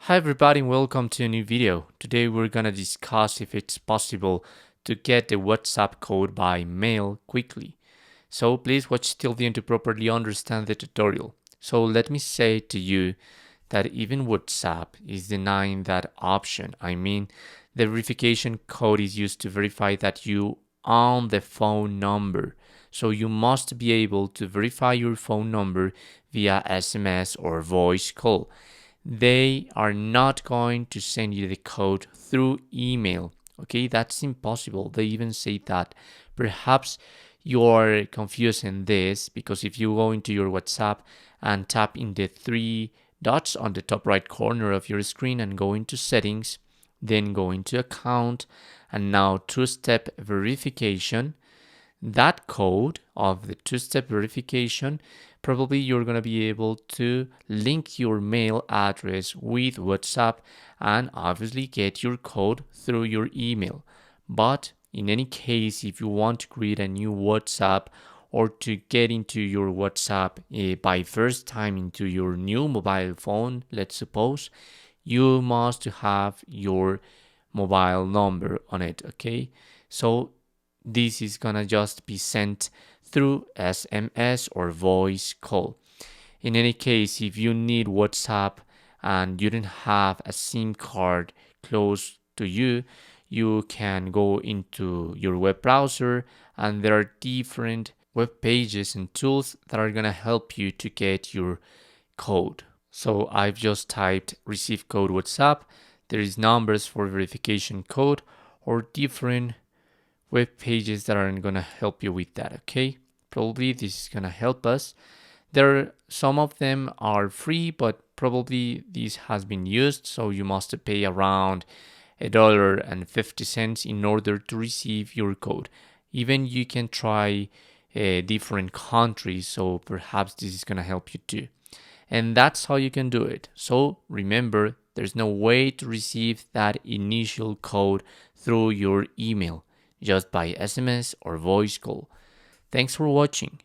Hi everybody and welcome to a new video. Today we're gonna discuss if it's possible to get the WhatsApp code by mail quickly. So please watch till the end to properly understand the tutorial. So let me say to you that even WhatsApp is denying that option. I mean, the verification code is used to verify that you own the phone number. So you must be able to verify your phone number via SMS or voice call. They are not going to send you the code through email. Okay, that's impossible. They even say that. Perhaps you're confused in this because if you go into your WhatsApp and tap in the three dots on the top right corner of your screen and go into settings, then go into account and now two-step verification, that code of the two-step verification, probably you're going to be able to link your mail address with WhatsApp and obviously get your code through your email. But in any case, if you want to create a new WhatsApp or to get into your WhatsApp by first time into your new mobile phone, let's suppose, you must have your mobile number on it, okay? So this is gonna just be sent through SMS or voice call. In any case, if you need WhatsApp and you don't have a SIM card close to you, you can go into your web browser and there are different web pages and tools that are gonna help you to get your code. So I've just typed receive code WhatsApp. There is numbers for verification code or different web pages that are going to help you with that, okay? Probably this is going to help us. Some of them are free, but probably this has been used, so you must pay around $1.50 in order to receive your code. Even you can try different countries, so perhaps this is going to help you too. And that's how you can do it. So remember, there's no way to receive that initial code through your email, just by SMS or voice call. Thanks for watching.